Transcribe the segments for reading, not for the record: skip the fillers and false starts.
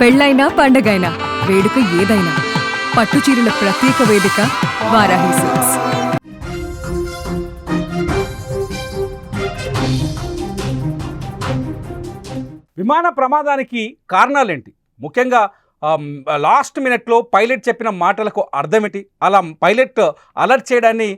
పెళ్ళైనా పండగైనా వేడుక ఏదైనా పట్టుచీరల ప్రత్యేక వేదిక వారాహి సిల్క్స్. విమాన ప్రమాదానికి కారణాలేంటి? ముఖ్యంగా లాస్ట్ మినిట్లో పైలట్ చెప్పిన మాటలకు అర్థమేంటి? అలా పైలట్ అలర్ట్ చేయడాన్ని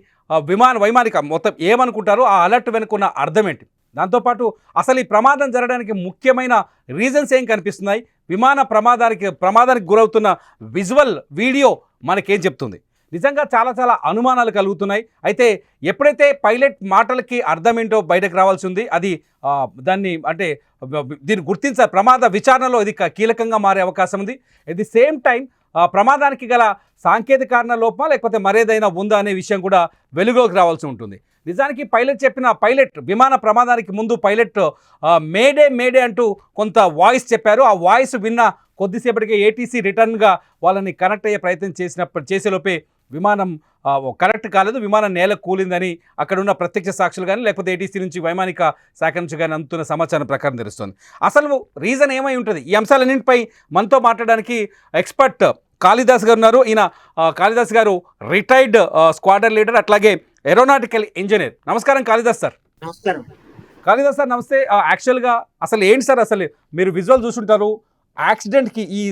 వైమానిక మొత్తం ఏమనుకుంటారో ఆ అలర్ట్ వెనుకున్న అర్థమేంటి? దాంతోపాటు అసలు ఈ ప్రమాదం జరగడానికి ముఖ్యమైన రీజన్స్ ఏం కనిపిస్తున్నాయి? విమాన ప్రమాదానికి గురవుతున్న విజువల్ వీడియో మనకేం చెప్తుంది? నిజంగా చాలా చాలా అనుమానాలు కలుగుతున్నాయి. అయితే ఎప్పుడైతే పైలట్ మాటలకి అర్థమేంటో బయటకు రావాల్సి ఉంది. అది దాన్ని అంటే దీన్ని గుర్తించాలి. ప్రమాద విచారణలో ఇది కీలకంగా మారే అవకాశం ఉంది. ఎట్ ది సేమ్ టైం ప్రమాదానికి గల సాంకేతిక కారణ లోపమా లేకపోతే మరేదైనా ఉందా అనే విషయం కూడా వెలుగులోకి రావాల్సి ఉంటుంది. నిజానికి పైలట్ విమాన ప్రమాదానికి ముందు పైలట్ మేడే అంటూ కొంత వాయిస్ చెప్పారు. ఆ వాయిస్ విన్న కొద్దిసేపటికే ఏటీసీ రిటర్న్గా వాళ్ళని కనెక్ట్ అయ్యే ప్రయత్నం చేసేలోపే విమానం కరెక్ట్ కాలేదు, విమానం నేల కూలిందని అక్కడ ఉన్న ప్రత్యక్ష సాక్షులు కానీ లేకపోతే ఏటీసీ నుంచి వైమానిక శాఖ నుంచి కానీ అందుతున్న సమాచారం ప్రకారం తెలుస్తుంది. అసలు రీజన్ ఏమై ఉంటుంది? ఈ అంశాలన్నింటిపై మనతో మాట్లాడడానికి ఎక్స్పర్ట్ కాళిదాస్ గారు ఉన్నారు. ఈయన కాళిదాస్ గారు రిటైర్డ్ స్క్వాడర్ లీడర్, అట్లాగే ఏరోనాటికల్ ఇంజనీర్. నమస్కారం కాళిదాస్ సార్. నమస్కారం కాళిదాస్ సార్, నమస్తే. యాక్చువల్గా అసలు ఏంటి సార్, అసలు మీరు విజువల్ చూసుంటారు, యాక్సిడెంట్కి ఈ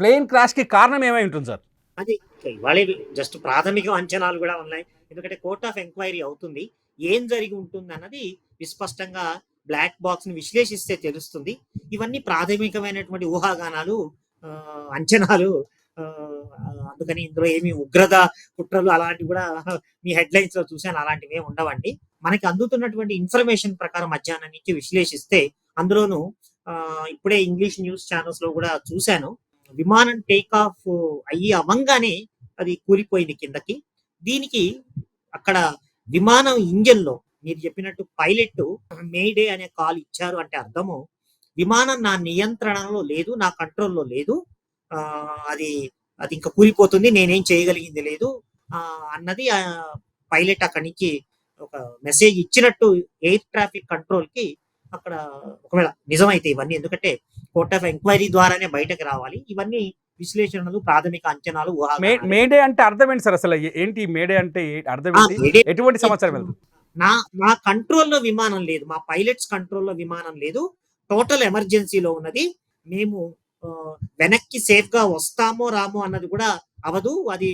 ప్లేన్ క్రాష్కి కారణం ఏమై ఉంటుంది సార్? అది ఇవాళ జస్ట్ ప్రాథమిక అంచనాలు కూడా ఉన్నాయి. ఎందుకంటే కోర్ట్ ఆఫ్ ఎంక్వైరీ అవుతుంది, ఏం జరిగి ఉంటుంది అన్నది విస్పష్టంగా బ్లాక్ బాక్స్ ని విశ్లేషిస్తే తెలుస్తుంది. ఇవన్నీ ప్రాథమికమైనటువంటి ఊహాగానాలు, అంచనాలు. అందుకని ఇందులో ఏమి ఉగ్రత కుట్రలు అలాంటివి కూడా మీ హెడ్లైన్స్ లో చూసాను, అలాంటివి ఏమి ఉండవండి. మనకి అందుతున్నటువంటి ఇన్ఫర్మేషన్ ప్రకారం మధ్యాహ్నం నుంచి విశ్లేషిస్తే, అందులోనూ ఇప్పుడే ఇంగ్లీష్ న్యూస్ ఛానల్స్ లో కూడా చూశాను, విమానం టేక్ ఆఫ్ అవ్వంగానే అది కూలిపోయింది కిందకి. దీనికి అక్కడ విమానం ఇంజన్ లో మీరు చెప్పినట్టు పైలట్ మేడే అనే కాల్ ఇచ్చారు అంటే అర్థము, విమానం నా నియంత్రణలో లేదు, నా కంట్రోల్లో లేదు, అది అది ఇంకా కూలిపోతుంది, నేనేం చేయగలిగింది లేదు అన్నది పైలట్ అక్కడి నుంచి ఒక మెసేజ్ ఇచ్చినట్టు ఎయిర్ ట్రాఫిక్ కంట్రోల్ కి అక్కడ, ఒకవేళ నిజమైతే ఇవన్నీ, ఎందుకంటే కోర్ట్ ఆఫ్ ఎంక్వైరీ ద్వారానే బయటకు రావాలి, ఇవన్నీ విశ్లేషణలు, ప్రాథమిక అంచనాలు. మేడే అంటే అర్థం ఏంటి సార్? అసలు ఏంటి మేడే అంటే అర్థం ఏంటి? ఎటువంటి సమాచారం వెళ్తుంది? నా కంట్రోల్లో విమానం లేదు, మా పైలట్స్ కంట్రోల్లో విమానం లేదు, టోటల్ ఎమర్జెన్సీలో ఉన్నది, మేము వెనక్కి సేఫ్ గా వస్తామో రామో అన్నది కూడా అవదు, అది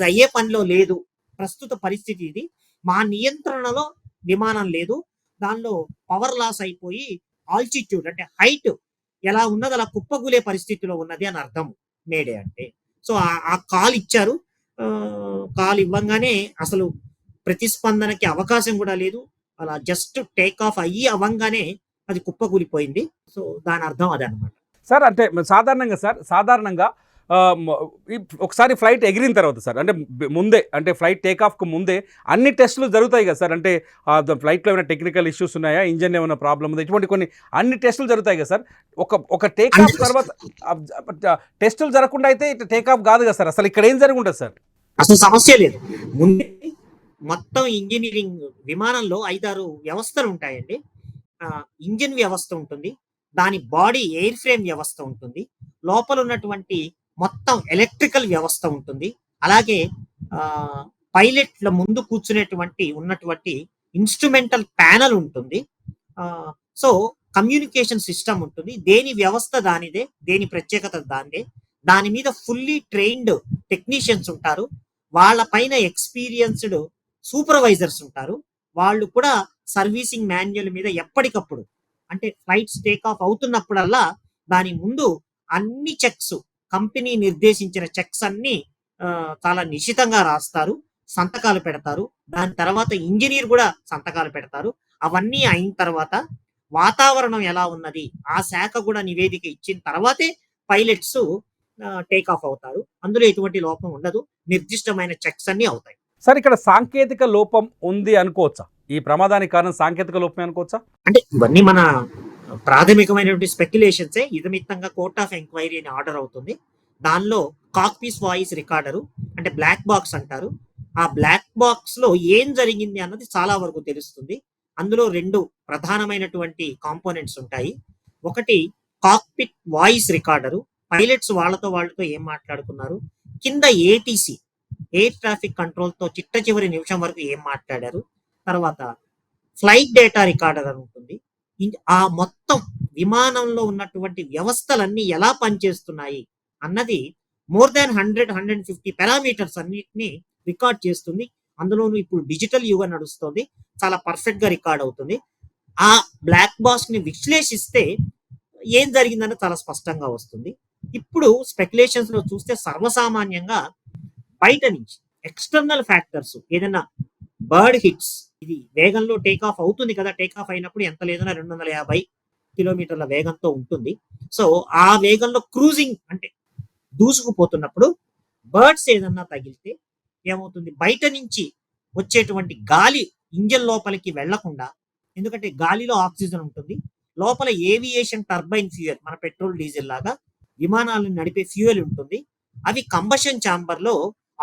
అయ్యే పనిలో లేదు, ప్రస్తుత పరిస్థితి ఇది, మా నియంత్రణలో విమానం లేదు, దానిలో పవర్ లాస్ అయిపోయి ఆల్టిట్యూడ్ అంటే హైట్ ఎలా ఉన్నది అలా కుప్పగూలే పరిస్థితిలో ఉన్నది అని అర్థం మేడే అంటే. సో ఆ కాల్ ఇచ్చారు, కాల్ ఇవ్వంగానే అసలు ప్రతిస్పందనకి అవకాశం కూడా లేదు, అలా జస్ట్ టేక్ ఆఫ్ అవ్వంగానే అది కుప్పకూలిపోయింది. సో దాని అర్థం అదే అనమాట సార్. అంటే సాధారణంగా ఒకసారి ఫ్లైట్ ఎగిరిన తర్వాత సార్, అంటే ముందే, అంటే ఫ్లైట్ టేకాఫ్కు ముందే అన్ని టెస్టులు జరుగుతాయి కదా సార్? అంటే ఫ్లైట్లో ఏమైనా టెక్నికల్ ఇష్యూస్ ఉన్నాయా, ఇంజన్ ఏమైనా ప్రాబ్లమ్ ఉందా, ఇటువంటి కొన్ని అన్ని టెస్టులు జరుగుతాయి కదా సార్? ఒక టేకాఫ్ తర్వాత టెస్టులు జరగకుండా అయితే టేకాఫ్ కాదు కదా సార్? అసలు ఇక్కడ ఏం జరుగుంటుంది సార్? అసలు సమస్య లేదు. ముందే మొత్తం ఇంజనీరింగ్ విమానంలో 5-6 వ్యవస్థలు ఉంటాయండి. ఇంజిన్ వ్యవస్థ ఉంటుంది, దాని బాడీ ఎయిర్ ఫ్రేమ్ వ్యవస్థ ఉంటుంది, లోపల ఉన్నటువంటి మొత్తం ఎలక్ట్రికల్ వ్యవస్థ ఉంటుంది, అలాగే పైలట్ల ముందు ఉన్నటువంటి ఇన్స్ట్రుమెంటల్ ప్యానల్ ఉంటుంది, సో కమ్యూనికేషన్ సిస్టమ్ ఉంటుంది, దేని వ్యవస్థ దానిదే, దేని ప్రత్యేకత దానిదే, దాని మీద ఫుల్లీ ట్రైన్డ్ టెక్నీషియన్స్ ఉంటారు, వాళ్ళ పైన ఎక్స్పీరియన్స్డ్ సూపర్వైజర్స్ ఉంటారు, వాళ్ళు కూడా సర్వీసింగ్ మాన్యువల్ మీద ఎప్పటికప్పుడు, అంటే ఫ్లైట్స్ టేక్ ఆఫ్ అవుతున్నప్పుడల్లా దాని ముందు అన్ని చెక్స్, కంపెనీ నిర్దేశించిన చెక్స్ అన్ని చాలా నిశితంగా రాస్తారు, సంతకాలు పెడతారు, దాని తర్వాత ఇంజనీర్ కూడా సంతకాలు పెడతారు. అవన్నీ అయిన తర్వాత వాతావరణం ఎలా ఉన్నది ఆ శాఖ కూడా నివేదిక ఇచ్చిన తర్వాతే పైలట్స్ టేక్ ఆఫ్ అవుతారు. అందులో ఎటువంటి లోపం ఉండదు, నిర్దిష్టమైన చెక్స్ అన్ని అవుతాయి. సార్, ఇక్కడ సాంకేతిక లోపం ఉంది అనుకోవచ్చా? ఈ ప్రమాదానికి కారణం సాంకేతిక లోపమే అనుకోవచ్చా? అంటే ఇవన్నీ మన ప్రాథమికమైనటువంటి స్పెక్యులేషన్సే. ఇదమిత్తంగా కోర్ట్ ఆఫ్ ఎంక్వైరీ అని ఆర్డర్ అవుతుంది, దానిలో కాక్పీస్ వాయిస్ రికార్డరు అంటే బ్లాక్ బాక్స్ అంటారు, ఆ బ్లాక్ బాక్స్ లో ఏం జరిగింది అన్నది చాలా వరకు తెలుస్తుంది. అందులో 2 ప్రధానమైనటువంటి కాంపోనెంట్స్ ఉంటాయి. ఒకటి కాక్పిట్ వాయిస్ రికార్డరు, పైలట్స్ వాళ్ళతో ఏం మాట్లాడుకున్నారు, కింద ఏటీసీ ఎయిర్ ట్రాఫిక్ కంట్రోల్తో చిట్ట చివరి నిమిషం వరకు ఏం మాట్లాడారు, తర్వాత ఫ్లైట్ డేటా రికార్డర్ అని ఉంటుంది. ఆ మొత్తం విమానంలో ఉన్నటువంటి వ్యవస్థలన్నీ ఎలా పనిచేస్తున్నాయి అన్నది మోర్ దాన్ 100-150 పారామీటర్స్ అన్నిటిని రికార్డ్ చేస్తుంది. అందులోనూ ఇప్పుడు డిజిటల్ యుగం నడుస్తుంది, చాలా పర్ఫెక్ట్ గా రికార్డ్ అవుతుంది. ఆ బ్లాక్ బాక్స్ ని విశ్లేషిస్తే ఏం జరిగిందని చాలా స్పష్టంగా వస్తుంది. ఇప్పుడు స్పెక్యులేషన్స్ లో చూస్తే సర్వసామాన్యంగా బయట నుంచి ఎక్స్టర్నల్ ఫ్యాక్టర్స్, ఏదైనా బర్డ్ హిట్స్, ఇది వేగంలో టేక్ ఆఫ్ అవుతుంది కదా, టేక్ ఆఫ్ అయినప్పుడు ఎంత లేదన్నా 250 కిలోమీటర్ల వేగంతో ఉంటుంది. సో ఆ వేగంలో క్రూజింగ్ అంటే దూసుకుపోతున్నప్పుడు బర్డ్స్ ఏదన్నా తగిలితే ఏమవుతుంది, బయట నుంచి వచ్చేటువంటి గాలి ఇంజన్ లోపలికి వెళ్లకుండా, ఎందుకంటే గాలిలో ఆక్సిజన్ ఉంటుంది, లోపల ఏవియేషన్ టర్బైన్ ఫ్యూయల్, మన పెట్రోల్ డీజిల్ లాగా విమానాలను నడిపే ఫ్యూయల్ ఉంటుంది. అవి కంబషన్ ఛాంబర్ లో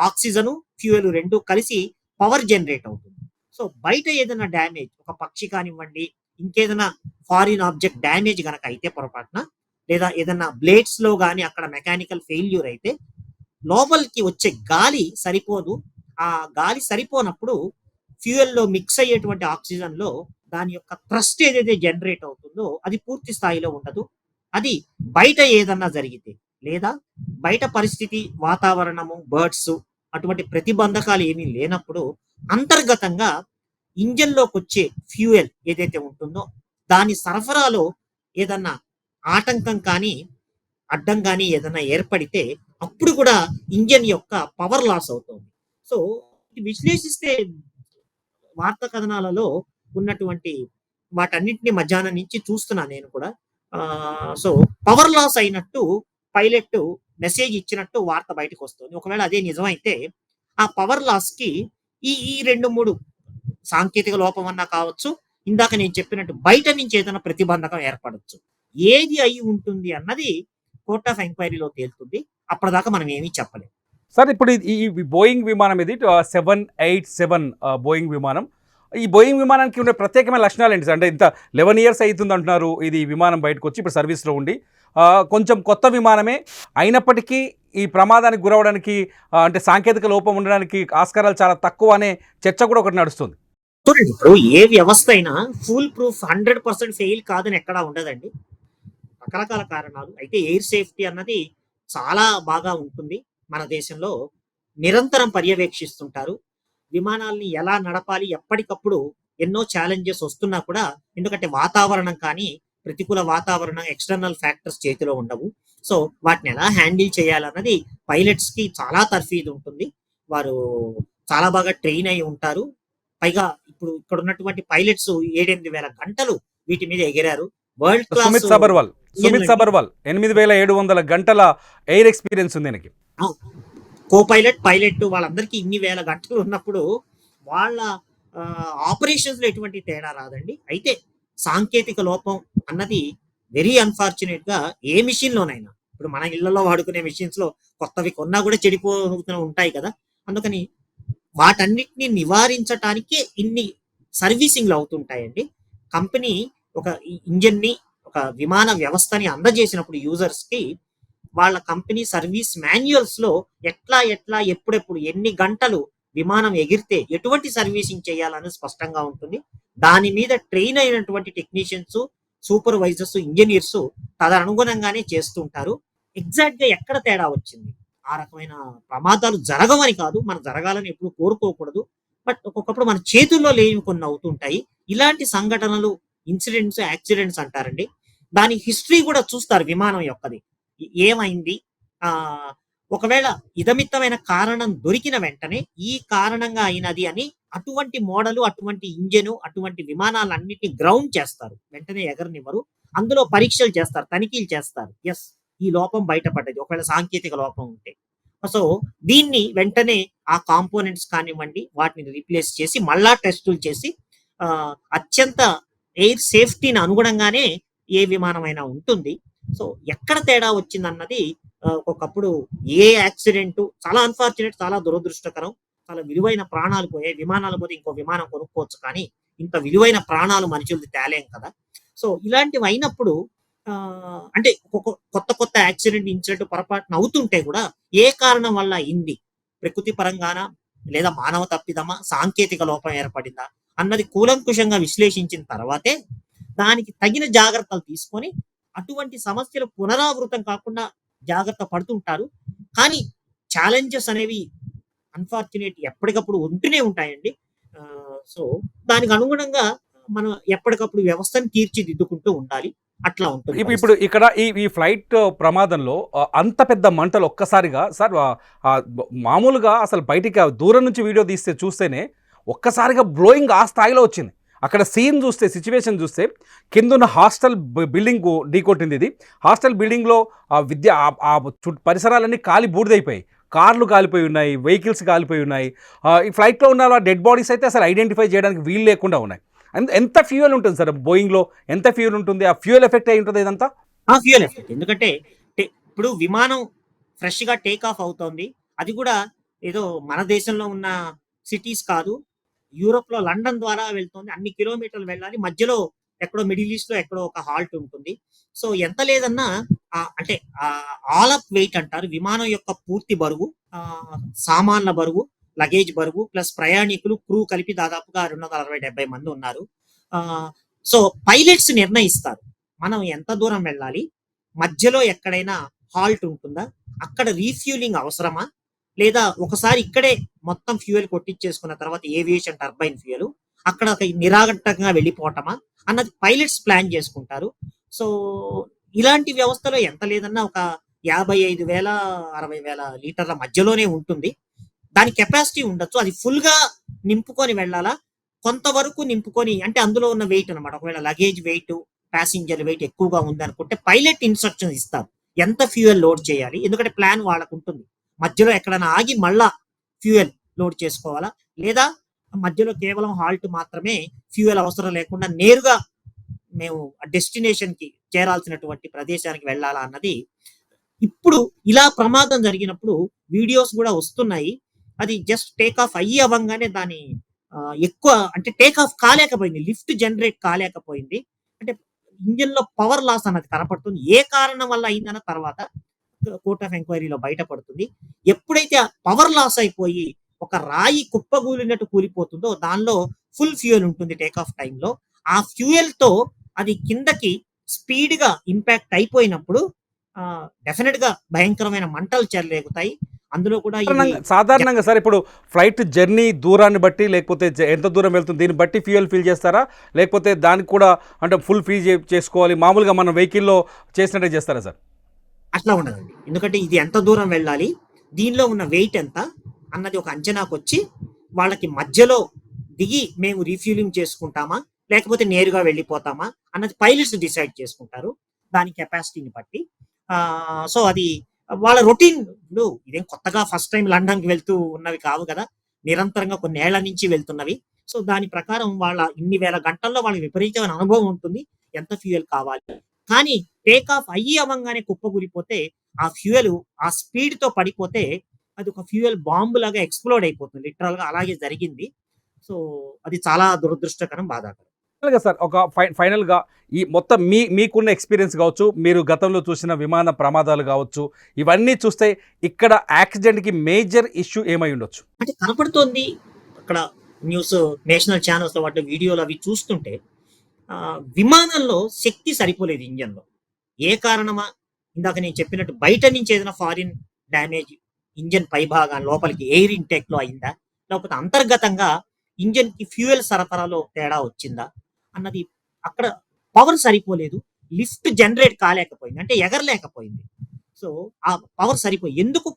ఆక్సిజన్ ఫ్యూయల్ రెండు కలిసి పవర్ జనరేట్ అవుతుంది. సో బయట ఏదైనా డ్యామేజ్, ఒక పక్షి కానివ్వండి, ఇంకేదైనా ఫారిన్ ఆబ్జెక్ట్ డ్యామేజ్ గనక అయితే పొరపాటున, లేదా ఏదైనా బ్లేడ్స్ లో గానీ అక్కడ మెకానికల్ ఫెయిల్యూర్ అయితే లోపలికి వచ్చే గాలి సరిపోదు. ఆ గాలి సరిపోనప్పుడు ఫ్యూయల్ లో మిక్స్ అయ్యేటువంటి ఆక్సిజన్ లో దాని యొక్క థ్రస్ట్ ఏదైతే జనరేట్ అవుతుందో అది పూర్తి స్థాయిలో ఉండదు. అది బయట ఏదన్నా జరిగితే, లేదా బయట పరిస్థితి, వాతావరణము, బర్డ్స్ అటువంటి ప్రతిబంధకాలు ఏమీ లేనప్పుడు అంతర్గతంగా ఇంజన్ లోకి వచ్చే ఫ్యూయల్ ఏదైతే ఉంటుందో దాని సరఫరాలో ఏదన్నా ఆటంకం కానీ అడ్డం కానీ ఏదైనా ఏర్పడితే అప్పుడు కూడా ఇంజన్ యొక్క పవర్ లాస్ అవుతుంది. సో ఇది విశ్లేషిస్తే వార్తా కథనాలలో ఉన్నటువంటి వాటన్నిటిని మధ్యాహ్నం నుంచి చూస్తున్నా నేను కూడా. సో పవర్ లాస్ అయినట్టు పైలట్ మెసేజ్ ఇచ్చినట్టు వార్త బయటకు వస్తుంది. ఒకవేళ అదే నిజమైతే ఆ పవర్ లాస్ కి ఈ 2-3 సాంకేతిక లోపం అన్నా కావచ్చు, ఇందాక నేను చెప్పినట్టు బయట నుంచి ఏదైనా ప్రతిబంధకం ఏర్పడచ్చు. ఏది అయి ఉంటుంది అన్నది కోర్ట్ ఆఫ్ ఎంక్వైరీలో తేలుతుంది. అప్పటిదాకా మనం ఏమీ చెప్పలేం. సార్ ఇప్పుడు ఈ బోయింగ్ విమానం ఇది 787 బోయింగ్ విమానం. ఈ బోయింగ్ విమానానికి ఉండే ప్రత్యేకమైన లక్షణాలు ఏంటి సార్? అంటే ఇంత 11 ఇయర్స్ అవుతుంది అంటున్నారు ఇది విమానం బయటకు వచ్చి, ఇప్పుడు సర్వీస్లో ఉండి. కొంచెం కొత్త విమానమే అయినప్పటికీ ఈ ప్రమాదానికి గురవడానికి అంటే సాంకేతిక లోపం ఉండడానికి ఆస్కారాలు చాలా తక్కువ అనే చర్చ కూడా ఒకటి నడుస్తుంది. చూడండి, ఇప్పుడు ఏ వ్యవస్థ అయినా ఫుల్ ప్రూఫ్ 100% ఫెయిల్ కాదని ఎక్కడా ఉండదండి. రకరకాల కారణాలు అయితే ఎయిర్ సేఫ్టీ అన్నది చాలా బాగా ఉంటుంది. మన దేశంలో నిరంతరం పర్యవేక్షిస్తుంటారు. విమానాల్ని ఎలా నడపాలి, ఎప్పటికప్పుడు ఎన్నో ఛాలెంజెస్ వస్తున్నా కూడా, ఎందుకంటే వాతావరణం కానీ, ప్రతికూల వాతావరణం, ఎక్స్టర్నల్ ఫ్యాక్టర్స్ చేతిలో ఉండవు. సో వాటిని ఎలా హ్యాండిల్ చేయాలన్నది పైలట్స్ కి చాలా తర్ఫీదు ఉంటుంది. వారు చాలా బాగా ట్రైన్ అయి ఉంటారు. పైగా ఇప్పుడు ఇక్కడ ఉన్నటువంటి పైలట్స్ 7-8 వేల గంటలు వీటి మీద ఎగిరారు. World class. సుమిత్ సబర్వాల్ 8700 గంటల ఎయిర్ ఎక్స్పీరియన్స్ ఉంది ఆయనకి. కో పైలట్, పైలట్ వాళ్ళందరికీ ఇన్ని వేల గంటలు ఉన్నప్పుడు వాళ్ళ ఆపరేషన్స్ లో ఎటువంటి తేడా రాదండి. అయితే సాంకేతిక లోపం అన్నది వెరీ అన్ఫార్చునేట్ గా ఏ మిషన్ లోనైనా, ఇప్పుడు మన ఇళ్లలో వాడుకునే మిషన్స్ లో కొత్తవి కొన్నా కూడా చెడిపోతూ ఉంటాయి కదా. అందుకని వాటన్నిటిని నివారించటానికే ఇన్ని సర్వీసింగ్లు అవుతుంటాయండి. కంపెనీ ఒక ఇంజన్ ని, ఒక విమాన వ్యవస్థని అందజేసినప్పుడు యూజర్స్ కి వాళ్ళ కంపెనీ సర్వీస్ మాన్యువల్స్ లో ఎట్లా ఎప్పుడెప్పుడు ఎన్ని గంటలు విమానం ఎగిరితే ఎటువంటి సర్వీసింగ్ చేయాలని స్పష్టంగా ఉంటుంది. దాని మీద ట్రైన్ అయినటువంటి టెక్నీషియన్స్, సూపర్వైజర్స్, ఇంజనీర్స్ తదనుగుణంగానే చేస్తుంటారు. ఎగ్జాక్ట్ గా ఎక్కడ తేడా వచ్చింది, ఆ రకమైన ప్రమాదాలు జరగవని కాదు, మనం జరగాలని ఎప్పుడు కోరుకోకూడదు. బట్ ఒక్కొక్కప్పుడు మన చేతుల్లో లేని కొన్ని అవుతుంటాయి. ఇలాంటి సంఘటనలు, ఇన్సిడెంట్స్, యాక్సిడెంట్స్ అంటారండి. దాని హిస్టరీ కూడా చూస్తారు విమానం యొక్కది, ఏమైంది. ఒకవేళ ఇదమిత్తమైన కారణం దొరికిన వెంటనే ఈ కారణంగా అయినది అని అటువంటి మోడలు, అటువంటి ఇంజను, అటువంటి విమానాలన్నిటిని గ్రౌండ్ చేస్తారు, వెంటనే ఎగరనివ్వరు. అందులో పరీక్షలు చేస్తారు, తనిఖీలు చేస్తారు. ఎస్, ఈ లోపం బయటపడ్డది, ఒకవేళ సాంకేతిక లోపం ఉంటే. సో దీన్ని వెంటనే ఆ కాంపోనెంట్స్ కానివ్వండి వాటిని రీప్లేస్ చేసి మళ్ళా టెస్టులు చేసి అత్యంత ఎయిర్ సేఫ్టీని అనుగుణంగానే ఏ విమానమైనా ఉంటుంది. సో ఎక్కడ తేడా వచ్చిందన్నది ఒకప్పుడు ఏ యాక్సిడెంట్, చాలా అన్ఫార్చునేట్, చాలా దురదృష్టకరం, చాలా విలువైన ప్రాణాలు పోయాయి. విమానాలు పోతే ఇంకో విమానం కొనుక్కోవచ్చు, కానీ ఇంత విలువైన ప్రాణాలు మనుషులది తేలేం కదా. సో ఇలాంటివి అయినప్పుడు అంటే కొత్త కొత్త యాక్సిడెంట్ ఇన్సిడెంట్ పొరపాటున అవుతుంటే కూడా ఏ కారణం వల్ల అయింది, ప్రకృతి పరంగానా లేదా మానవ తప్పిదమా, సాంకేతిక లోపం ఏర్పడిందా అన్నది కూలంకుషంగా విశ్లేషించిన తర్వాతే దానికి తగిన జాగ్రత్తలు తీసుకొని అటువంటి సమస్యలు పునరావృతం కాకుండా జాగ్రత్త పడుతుంటారు. కానీ ఛాలెంజెస్ అనేవి అన్ఫార్చునేట్ ఎప్పటికప్పుడు ఉంటూనే ఉంటాయండి. సో దానికి అనుగుణంగా మనం ఎప్పటికప్పుడు వ్యవస్థను తీర్చిదిద్దుకుంటూ ఉండాలి. అట్లా ఉంటుంది ఇప్పుడు పరిస్థితి. ఇక్కడ ఈ ఫ్లైట్ ప్రమాదంలో అంత పెద్ద మంటలు ఒక్కసారిగా సార్ మామూలుగా అసలు బయటికి దూరం నుంచి వీడియో చూస్తేనే ఒక్కసారిగా బ్లోయింగ్ ఆ స్థాయిలో వచ్చింది. అక్కడ సీన్ చూస్తే, సిచ్యువేషన్ చూస్తే కిందున్న హాస్టల్ బిల్డింగ్ ఢీకొట్టింది. ఇది హాస్టల్ బిల్డింగ్లో పరిసరాలన్నీ కాలి బూడిదైపోయాయి. కార్లు కాలిపోయి ఉన్నాయి, వెహికల్స్ కాలిపోయి ఉన్నాయి. ఈ ఫ్లైట్లో ఉన్న డెడ్ బాడీస్ అయితే అసలు ఐడెంటిఫై చేయడానికి వీలు లేకుండా ఉన్నాయి. ఎంత ఫ్యూయల్ ఉంటుంది సార్ బోయింగ్లో? ఎంత ఫ్యూయల్ ఉంటుంది? ఆ ఫ్యూయల్ ఎఫెక్ట్ అయి ఉంటుంది ఇదంతా. ఆ ఫ్యూయల్ ఎఫెక్ట్ ఎందుకంటే ఇప్పుడు విమానం ఫ్రెష్ గా టేక్ ఆఫ్ అవుతోంది. అది కూడా ఏదో మన దేశంలో ఉన్న సిటీస్ కాదు, యూరోప్ లో లండన్ ద్వారా వెళ్తోంది. అన్ని కిలోమీటర్లు వెళ్ళాలి. మధ్యలో ఎక్కడో మిడిల్ ఈస్ట్ లో ఎక్కడో ఒక హాల్ట్ ఉంటుంది. సో ఎంత లేదన్నా అంటే ఆల్ అప్ వెయిట్ అంటారు, విమానం యొక్క పూర్తి బరువు, సామాన్ల బరువు, లగేజ్ బరువు ప్లస్ ప్రయాణికులు క్రూ కలిపి దాదాపుగా 260-70 మంది ఉన్నారు. సో పైలట్స్ నిర్ణయిస్తారు మనం ఎంత దూరం వెళ్ళాలి, మధ్యలో ఎక్కడైనా హాల్ట్ ఉంటుందా, అక్కడ రీఫ్యూలింగ్ అవసరమా, లేదా ఒకసారి ఇక్కడే మొత్తం ఫ్యూయల్ కొట్టించేసుకున్న తర్వాత ఏవియేషన్ టర్బైన్ ఫ్యూయల్ అక్కడ నిరాఘంటకంగా వెళ్ళిపోవటమా అన్నది పైలట్స్ ప్లాన్ చేసుకుంటారు. సో ఇలాంటి వ్యవస్థలో ఎంత లేదన్నా ఒక 55,000 60,000 లీటర్ల మధ్యలోనే ఉంటుంది. దాని కెపాసిటీ ఉండొచ్చు. అది ఫుల్ గా నింపుకొని వెళ్ళాలా, కొంతవరకు నింపుకొని, అంటే అందులో ఉన్న వెయిట్ అనమాట. ఒకవేళ లగేజ్ వెయిట్, ప్యాసింజర్ వెయిట్ ఎక్కువగా ఉంది అనుకుంటే పైలట్ ఇన్స్ట్రక్షన్ ఇస్తారు ఎంత ఫ్యూయల్ లోడ్ చేయాలి. ఎందుకంటే ప్లాన్ వాళ్ళకు ఉంటుంది. మధ్యలో ఎక్కడైనా ఆగి మళ్ళా ఫ్యూయల్ లోడ్ చేసుకోవాలా, లేదా మధ్యలో కేవలం హాల్ట్ మాత్రమే, ఫ్యూయల్ అవసరం లేకుండా నేరుగా మేము డెస్టినేషన్ కి చేరాల్సినటువంటి ప్రదేశానికి వెళ్ళాలా అన్నది. ఇప్పుడు ఇలా ప్రమాదం జరిగినప్పుడు వీడియోస్ కూడా వస్తున్నాయి. అది జస్ట్ టేక్ ఆఫ్ అవ్వంగానే దాని ఎక్కువ అంటే టేక్ ఆఫ్ కాలేకపోయింది, లిఫ్ట్ జనరేట్ కాలేకపోయింది. అంటే ఇంజిన్ లో పవర్ లాస్ అన్నది కనపడుతుంది. ఏ కారణం వల్ల అయిందన్న తర్వాత కోర్ట్ ఆఫ్ ఎంక్వైరీలో బయటపడుతుంది. ఎప్పుడైతే పవర్ లాస్ అయిపోయి ఒక రాయి కుప్పగూలినట్టు కూలిపోతుందో దానిలో ఫుల్ ఫ్యూయల్ ఉంటుంది టేక్ ఆఫ్ టైంలో. ఆ ఫ్యూయల్ తో అది కిందకి స్పీడ్ గా ఇంపాక్ట్ అయిపోయినప్పుడు డెఫినెట్ గా భయంకరమైన మంటలు చెలరేగుతాయి. అందులో కూడా సాధారణంగా సార్ ఇప్పుడు ఫ్లైట్ జర్నీ దూరాన్ని బట్టి, లేకపోతే ఎంత దూరం వెళ్తుంది దీన్ని బట్టి ఫ్యూయల్ ఫిల్ చేస్తారా, లేకపోతే దానికి కూడా అంటే ఫుల్ ఫిల్ చేసుకోవాలి మామూలుగా మన వెహికల్లో చేసినట్టే చేస్తారా సార్? అట్లా ఉండదండి. ఎందుకంటే ఇది ఎంత దూరం వెళ్ళాలి, దీనిలో ఉన్న వెయిట్ ఎంత అన్నది ఒక అంచనాకు వచ్చి వాళ్ళకి మధ్యలో దిగి మేము రీఫ్యూలింగ్ చేసుకుంటామా లేకపోతే నేరుగా వెళ్ళిపోతామా అన్నది పైలట్స్ డిసైడ్ చేసుకుంటారు దాని కెపాసిటీని బట్టి. సో అది వాళ్ళ రొటీన్. ఇప్పుడు ఇదేం కొత్తగా ఫస్ట్ టైం లండన్ కి వెళ్తూ ఉన్నవి కావు కదా, నిరంతరంగా కొన్ని ఏళ్ల నుంచి వెళ్తున్నవి. సో దాని ప్రకారం వాళ్ళ ఇన్ని వేల గంటల్లో వాళ్ళకి విపరీతమైన అనుభవం ఉంటుంది ఎంత ఫ్యూయల్ కావాలి. కానీ టేక్ ఆఫ్ అవ్వంగానే కుప్పకూలిపోతే ఆ ఫ్యూయల్ ఆ స్పీడ్ తో పడిపోతే అది ఒక ఫ్యూయల్ బాంబు లాగా ఎక్స్ప్లోడ్ అయిపోతుంది. లిటరల్ గా అలాగే జరిగింది. సో అది చాలా దురదృష్టకరం, బాధాకరం. సార్ ఒక ఫైనల్గా ఈ మొత్తం మీకున్న ఎక్స్పీరియన్స్ కావచ్చు, మీరు గతంలో చూసిన విమాన ప్రమాదాలు కావచ్చు, ఇవన్నీ చూస్తే ఇక్కడ యాక్సిడెంట్కి మేజర్ ఇష్యూ ఏమై ఉండొచ్చు? అంటే కనపడుతోంది అక్కడ న్యూస్, నేషనల్ ఛానల్స్ లో వాటి వీడియోలు అవి చూస్తుంటే విమానంలో శక్తి సరిపోలేదు ఇంజన్లో. ఏ కారణమా, ఇందాక నేను చెప్పినట్టు బయట నుంచి ఏదైనా ఫారిన్ డ్యామేజ్ ఇంజన్ పైభాగా లోపలికి ఎయిర్ ఇంటెక్ లో అయిందా, లేకపోతే అంతర్గతంగా ఇంజన్ కి ఫ్యూయల్ సరఫరాలో తేడా వచ్చిందా అన్నది. అక్కడ పవర్ సరిపోలేదు, లిఫ్ట్ జనరేట్ కాలేకపోయింది, అంటే ఎగరలేకపోయింది. సో ఆ పవర్ సరిపోయి ఎందుకు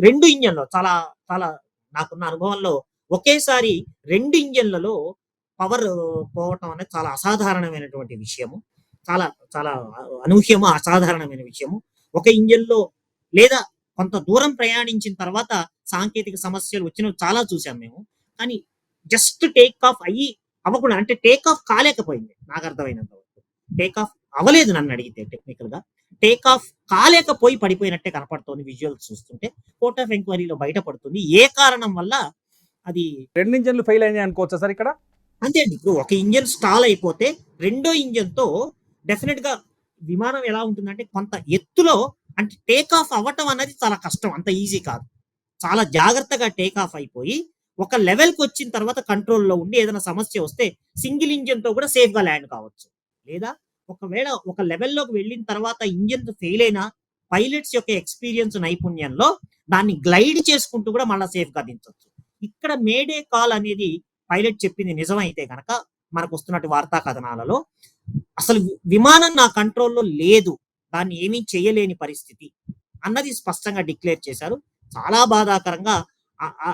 రెండు ఇంజన్లో చాలా చాలా నాకున్న అనుభవంలో ఒకేసారి రెండు ఇంజన్లలో పవర్ పోవటం అనేది చాలా అసాధారణమైనటువంటి విషయము. చాలా చాలా అనూహ్యము, అసాధారణమైన విషయము. ఒక ఇంజన్లో లేదా కొంత దూరం ప్రయాణించిన తర్వాత సాంకేతిక సమస్యలు వచ్చినవి చాలా చూసాం మేము. కానీ జస్ట్ టేక్ ఆఫ్ అవ్వకుండా, అంటే టేక్ ఆఫ్ కాలేకపోయింది నాకు అర్థమైనంత వరకు. టేక్ ఆఫ్ అవ్వలేదు నన్ను అడిగితే. టెక్నికల్ గా టేక్ ఆఫ్ కాలేకపోయి పడిపోయినట్టే కనపడుతోంది విజువల్స్ చూస్తుంటే. కోర్ట్ ఆఫ్ ఎంక్వైరీలో బయటపడుతుంది ఏ కారణం వల్ల అది. రెండు ఇంజన్లు ఫెయిల్ అయినాయి అనుకోవచ్చా సార్ ఇక్కడ? అంతే అండి. ఇప్పుడు ఒక ఇంజన్ స్టాల్ అయిపోతే రెండో ఇంజన్ తో డెఫినెట్ గా విమానం ఎలా ఉంటుందంటే కొంత ఎత్తులో అంటే టేక్ ఆఫ్ అవ్వటం అనేది చాలా కష్టం. అంత ఈజీ కాదు. చాలా జాగ్రత్తగా టేక్ ఆఫ్ అయిపోయి ఒక లెవెల్‌కి వచ్చిన తర్వాత కంట్రోల్‌లో ఉండి ఏదైనా సమస్య వస్తే సింగిల్ ఇంజిన్‌తో కూడా సేఫ్‌గా ల్యాండ్ కావచ్చు. లేదా ఒకవేళ ఒక లెవెల్‌లోకి వెళ్ళిన తర్వాత ఇంజిన్ ఫెయిల్ అయినా పైలట్స్ యొక్క ఎక్స్‌పీరియన్స్ నైపుణ్యంలో దాన్ని గ్లైడ్ చేసుకుంటూ కూడా మళ్ళా సేఫ్‌గా దించొచ్చు. ఇక్కడ మేడే కాల్ అనేది పైలట్ చెప్పింది నిజమైతే గనక మనకొస్తున్నటి వార్తా కథనాలలో అసలు విమానం నా కంట్రోల్‌లో లేదు. దాన్ని ఏమీ చేయలేని పరిస్థితి అన్నది స్పష్టంగా డిక్లేర్ చేశారు. చాలా బాధాకరంగా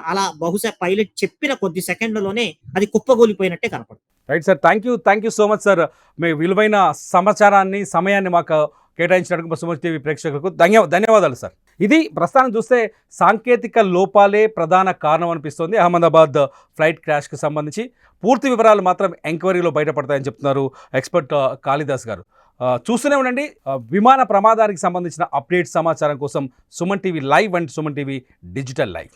అలా బహుశా పైలట్ చెప్పిన కొద్ది సెకండ్లలోనే అది కుప్పగూలిపోయినట్టే కనపడుతుంది. Right sir, thank you so much sir. మీ విలువైన సమాచారాన్ని సమయాన్ని మాకు కేటాయించినందుకు మా సుమన్ టీవీ ప్రేక్షకులకు ధన్యవాదాలు సార్. ఇది ప్రస్తుతాన్ని చూస్తే సాంకేతిక లోపాలే ప్రధాన కారణం అనిపిస్తోంది అహ్మదాబాద్ ఫ్లైట్ క్రాష్కి సంబంధించి. పూర్తి వివరాలు మాత్రం ఎంక్వైరీలో బయటపడతాయని చెప్తున్నారు ఎక్స్పర్ట్ కాళిదాస్ గారు. చూస్తూనే ఉండండి. విమాన ప్రమాదానికి సంబంధించిన అప్డేట్ సమాచారం కోసం Suman TV live and Suman TV digital live.